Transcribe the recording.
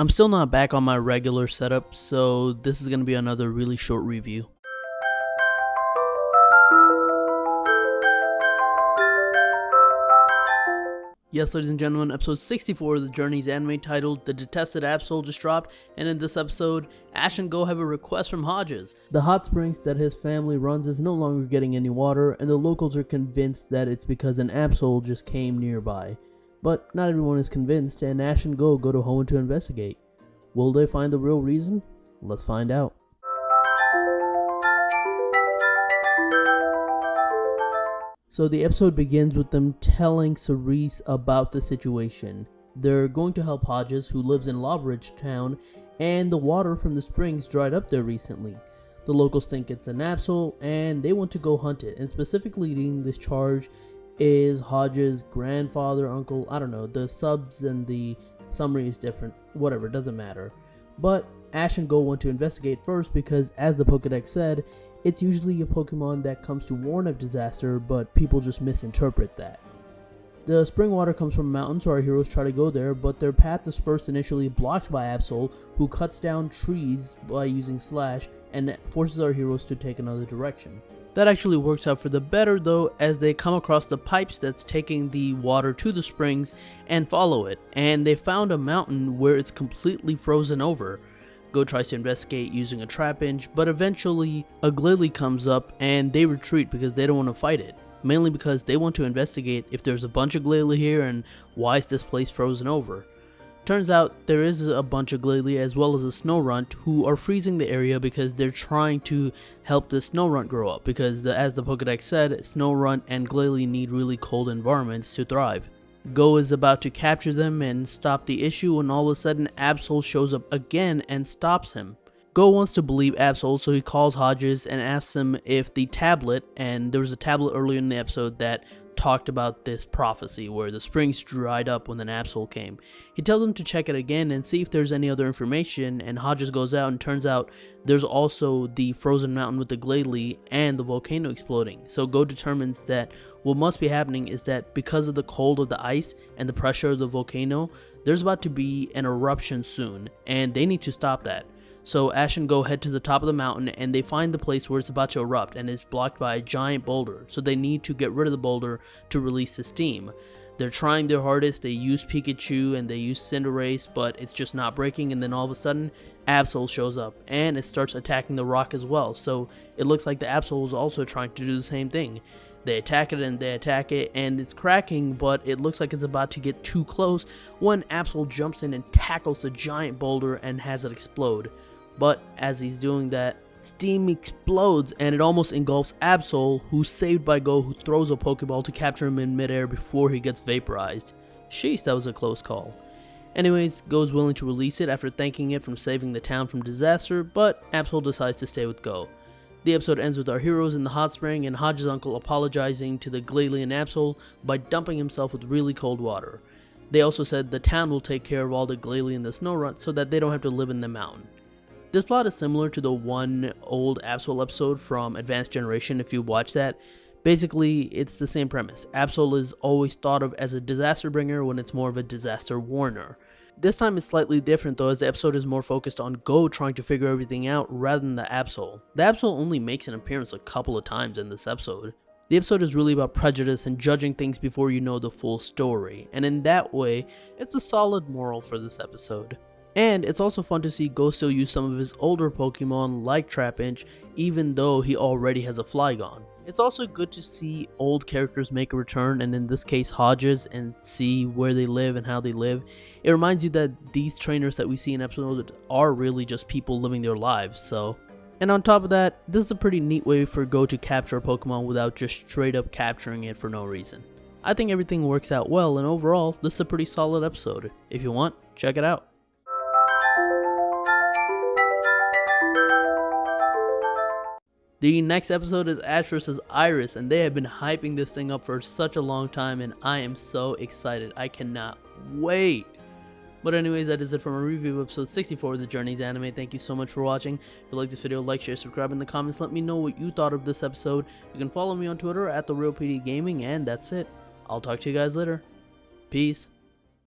I'm still not back on my regular setup, so this is going to be another really short review. Yes, ladies and gentlemen, episode 64 of the Journey's anime titled The Detested Absol just dropped, and in this episode, Ash and Go have a request from Hodges. The hot springs that his family runs is no longer getting any water, and the locals are convinced that it's because an Absol just came nearby. But not everyone is convinced, and Ash and Go to Hoenn to investigate. Will they find the real reason? Let's find out. So the episode begins with them telling Cerise about the situation. They're going to help Hodges, who lives in Lawbridge Town, and the water from the springs dried up there recently. The locals think it's an Absol, and they want to go hunt it, and specifically leading this charge is Hodges' grandfather, uncle, I don't know, the subs and the summary is different, whatever, doesn't matter. But Ash and Go want to investigate first because, as the Pokédex said, it's usually a Pokemon that comes to warn of disaster, but people just misinterpret that. The spring water comes from a mountain, so our heroes try to go there, but their path is first initially blocked by Absol, who cuts down trees by using Slash, and forces our heroes to take another direction. That actually works out for the better though, as they come across the pipes that's taking the water to the springs and follow it, and they found a mountain where it's completely frozen over. Go tries to investigate using a trap inch, but eventually a Glalie comes up and they retreat because they don't want to fight it. Mainly because they want to investigate if there's a bunch of Glalie here and why is this place frozen over. Turns out there is a bunch of Glalie as well as a Snorunt who are freezing the area because they're trying to help the Snorunt grow up, because as the Pokédex said, Snorunt and Glalie need really cold environments to thrive. Go is about to capture them and stop the issue when all of a sudden Absol shows up again and stops him. Go wants to believe Absol, so he calls Hodges and asks him if the tablet, and there was a tablet earlier in the episode that talked about this prophecy where the springs dried up when an Absol came. He tells him to check it again and see if there's any other information, and Hodges goes out and turns out there's also the frozen mountain with the Glalie and the volcano exploding. So Go determines that what must be happening is that because of the cold of the ice and the pressure of the volcano, there's about to be an eruption soon, and they need to stop that. So Ash and Go head to the top of the mountain and they find the place where it's about to erupt, and it's blocked by a giant boulder, so they need to get rid of the boulder to release the steam. They're trying their hardest, they use Pikachu and they use Cinderace, but it's just not breaking, and then all of a sudden Absol shows up and it starts attacking the rock as well, so it looks like the Absol was also trying to do the same thing. They attack it and they attack it and it's cracking, but it looks like it's about to get too close when Absol jumps in and tackles the giant boulder and has it explode. But as he's doing that, steam explodes and it almost engulfs Absol, who's saved by Go, who throws a Pokeball to capture him in midair before he gets vaporized. Sheesh, that was a close call. Anyways, Go's willing to release it after thanking it from saving the town from disaster, but Absol decides to stay with Go. The episode ends with our heroes in the hot spring and Hodge's uncle apologizing to the Glalie and Absol by dumping himself with really cold water. They also said the town will take care of all the Glalie and the Snorunt so that they don't have to live in the mountain. This plot is similar to the one old Absol episode from Advanced Generation if you watch that. Basically, it's the same premise. Absol is always thought of as a disaster bringer when it's more of a disaster warner. This time is slightly different though, as the episode is more focused on Go trying to figure everything out rather than the Absol. The Absol only makes an appearance a couple of times in this episode. The episode is really about prejudice and judging things before you know the full story, and in that way, it's a solid moral for this episode. And it's also fun to see Go still use some of his older Pokemon like Trapinch, even though he already has a Flygon. It's also good to see old characters make a return, and in this case Hodges, and see where they live and how they live. It reminds you that these trainers that we see in episodes are really just people living their lives, so. And on top of that, this is a pretty neat way for Go to capture a Pokemon without just straight up capturing it for no reason. I think everything works out well, and overall, this is a pretty solid episode. If you want, check it out. The next episode is Ash vs Iris, and they have been hyping this thing up for such a long time, and I am so excited. I cannot wait. But anyways, that is it for my review of episode 64 of the Journey's anime. Thank you so much for watching. If you like this video, like, share, subscribe in the comments. Let me know what you thought of this episode. You can follow me on Twitter at TheRealPDGaming, and that's it. I'll talk to you guys later. Peace.